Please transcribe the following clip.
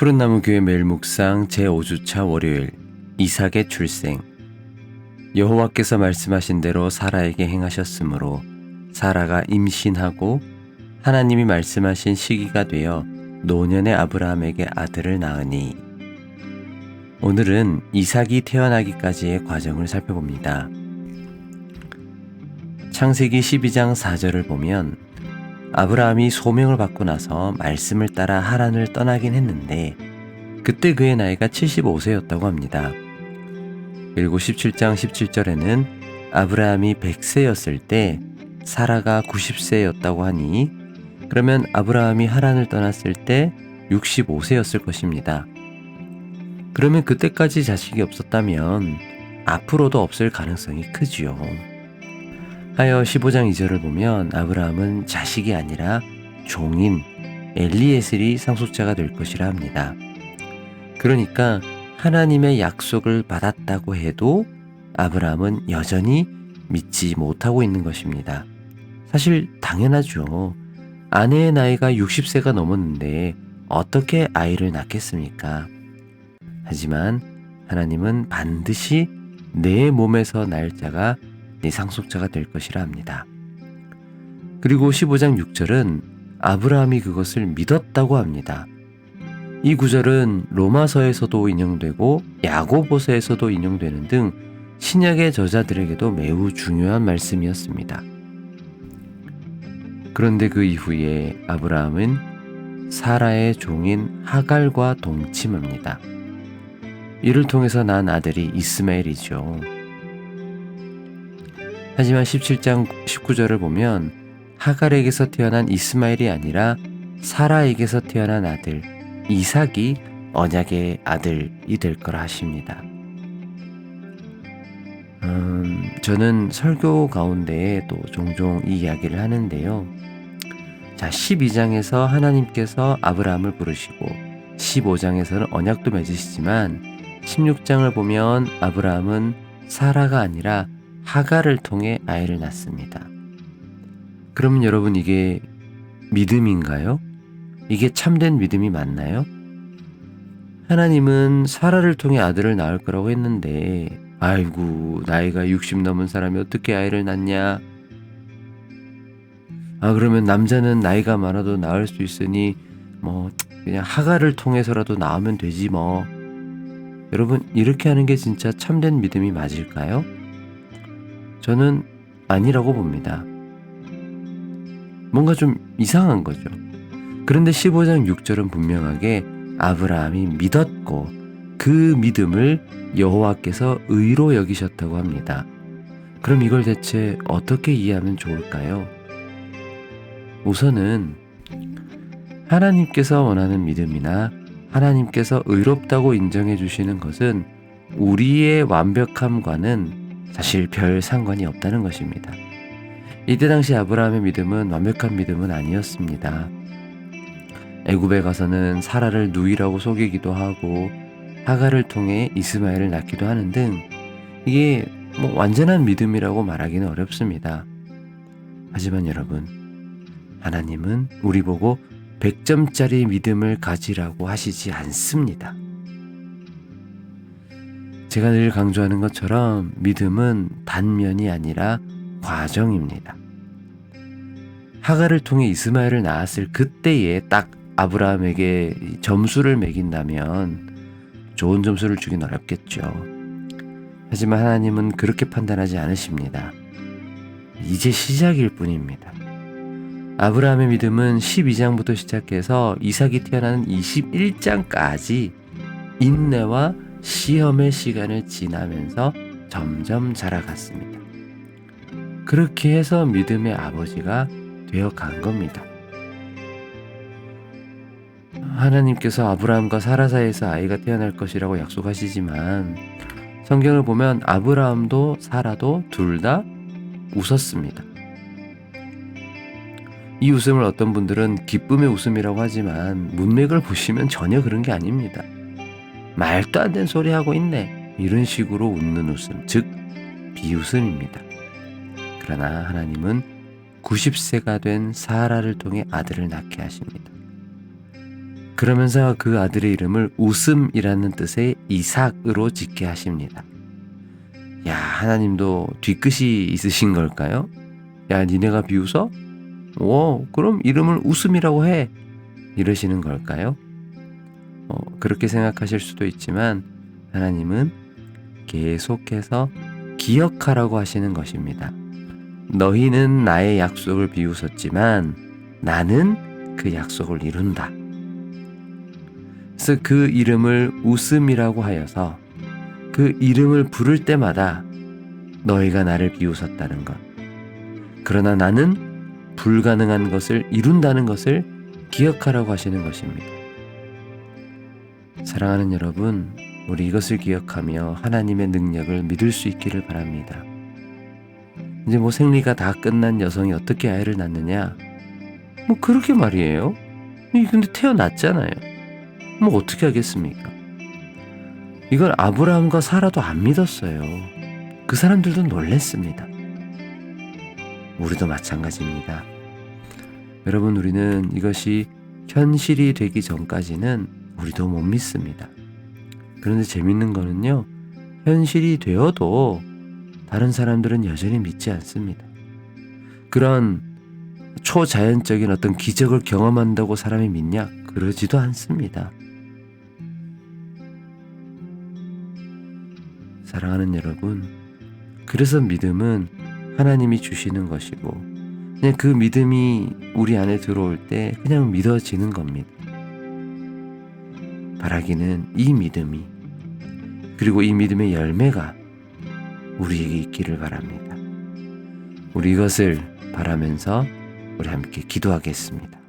푸른나무 교회 매일 묵상 제5주차 월요일 이삭의 출생. 여호와께서 말씀하신 대로 사라에게 행하셨으므로 사라가 임신하고 하나님이 말씀하신 시기가 되어 노년의 아브라함에게 아들을 낳으니. 오늘은 이삭이 태어나기까지의 과정을 살펴봅니다. 창세기 12장 4절을 보면 아브라함이 소명을 받고 나서 말씀을 따라 하란을 떠나긴 했는데 그때 그의 나이가 75세였다고 합니다. 그리고 17장 17절에는 아브라함이 100세였을 때 사라가 90세였다고 하니 그러면 아브라함이 하란을 떠났을 때 65세였을 것입니다. 그러면 그때까지 자식이 없었다면 앞으로도 없을 가능성이 크지요. 하여 15장 2절을 보면 아브라함은 자식이 아니라 종인 엘리에셀이 상속자가 될 것이라 합니다. 그러니까 하나님의 약속을 받았다고 해도 아브라함은 여전히 믿지 못하고 있는 것입니다. 사실 당연하죠. 아내의 나이가 60세가 넘었는데 어떻게 아이를 낳겠습니까? 하지만 하나님은 반드시 내 몸에서 날 자가 네 상속자가 될 것이라 합니다. 그리고 15장 6절은 아브라함이 그것을 믿었다고 합니다. 이 구절은 로마서에서도 인용되고 야고보서에서도 인용되는 등 신약의 저자들에게도 매우 중요한 말씀이었습니다. 그런데 그 이후에 아브라함은 사라의 종인 하갈과 동침합니다. 이를 통해서 난 아들이 이스마엘이죠. 하지만 17장 19절을 보면 하갈에게서 태어난 이스마엘이 아니라 사라에게서 태어난 아들 이삭이 언약의 아들이 될 거라 하십니다. 저는 설교 가운데 또 종종 이 이야기를 하는데요. 자, 12장에서 하나님께서 아브라함을 부르시고 15장에서는 언약도 맺으시지만 16장을 보면 아브라함은 사라가 아니라 하갈을 통해 아이를 낳습니다. 그러면 여러분, 이게 믿음인가요? 이게 참된 믿음이 맞나요? 하나님은 사라를 통해 아들을 낳을 거라고 했는데 아이고, 나이가 60 넘은 사람이 어떻게 아이를 낳냐? 그러면 남자는 나이가 많아도 낳을 수 있으니 그냥 하갈을 통해서라도 낳으면 되지 뭐. 여러분, 이렇게 하는 게 진짜 참된 믿음이 맞을까요? 저는 아니라고 봅니다. 뭔가 좀 이상한 거죠. 그런데 15장 6절은 분명하게 아브라함이 믿었고 그 믿음을 여호와께서 의로 여기셨다고 합니다. 그럼 이걸 대체 어떻게 이해하면 좋을까요? 우선은 하나님께서 원하는 믿음이나 하나님께서 의롭다고 인정해 주시는 것은 우리의 완벽함과는 사실 별 상관이 없다는 것입니다. 이때 당시 아브라함의 믿음은 완벽한 믿음은 아니었습니다. 애굽에 가서는 사라를 누이라고 속이기도 하고 하갈을 통해 이스마엘을 낳기도 하는 등 이게 완전한 믿음이라고 말하기는 어렵습니다. 하지만 여러분, 하나님은 우리 보고 100점짜리 믿음을 가지라고 하시지 않습니다. 제가 늘 강조하는 것처럼 믿음은 단면이 아니라 과정입니다. 하갈을 통해 이스마엘을 낳았을 그때에 딱 아브라함에게 점수를 매긴다면 좋은 점수를 주긴 어렵겠죠. 하지만 하나님은 그렇게 판단하지 않으십니다. 이제 시작일 뿐입니다. 아브라함의 믿음은 12장부터 시작해서 이삭이 태어나는 21장까지 인내와 시험의 시간을 지나면서 점점 자라갔습니다. 그렇게 해서 믿음의 아버지가 되어간 겁니다. 하나님께서 아브라함과 사라 사이에서 아이가 태어날 것이라고 약속하시지만 성경을 보면 아브라함도 사라도 둘 다 웃었습니다. 이 웃음을 어떤 분들은 기쁨의 웃음이라고 하지만 문맥을 보시면 전혀 그런 게 아닙니다. 말도 안 되는 소리 하고 있네, 이런 식으로 웃는 웃음, 즉 비웃음입니다. 그러나 하나님은 90세가 된 사라를 통해 아들을 낳게 하십니다. 그러면서 그 아들의 이름을 웃음이라는 뜻의 이삭으로 짓게 하십니다. 야, 하나님도 뒤끝이 있으신 걸까요? 야, 니네가 비웃어? 그럼 이름을 웃음이라고 해. 이러시는 걸까요? 그렇게 생각하실 수도 있지만 하나님은 계속해서 기억하라고 하시는 것입니다. 너희는 나의 약속을 비웃었지만 나는 그 약속을 이룬다. 그래서 그 이름을 웃음이라고 하여서 그 이름을 부를 때마다 너희가 나를 비웃었다는 것. 그러나 나는 불가능한 것을 이룬다는 것을 기억하라고 하시는 것입니다. 사랑하는 여러분, 우리 이것을 기억하며 하나님의 능력을 믿을 수 있기를 바랍니다. 이제 생리가 다 끝난 여성이 어떻게 아이를 낳느냐? 그렇게 말이에요. 근데 태어났잖아요. 어떻게 하겠습니까? 이걸 아브라함과 사라도 안 믿었어요. 그 사람들도 놀랬습니다. 우리도 마찬가지입니다. 여러분, 우리는 이것이 현실이 되기 전까지는 우리도 못 믿습니다. 그런데 재밌는 거는요, 현실이 되어도 다른 사람들은 여전히 믿지 않습니다. 그런 초자연적인 어떤 기적을 경험한다고 사람이 믿냐? 그러지도 않습니다. 사랑하는 여러분, 그래서 믿음은 하나님이 주시는 것이고 그냥 그 믿음이 우리 안에 들어올 때 그냥 믿어지는 겁니다. 바라기는 이 믿음이, 그리고 이 믿음의 열매가 우리에게 있기를 바랍니다. 우리 이것을 바라면서 우리 함께 기도하겠습니다.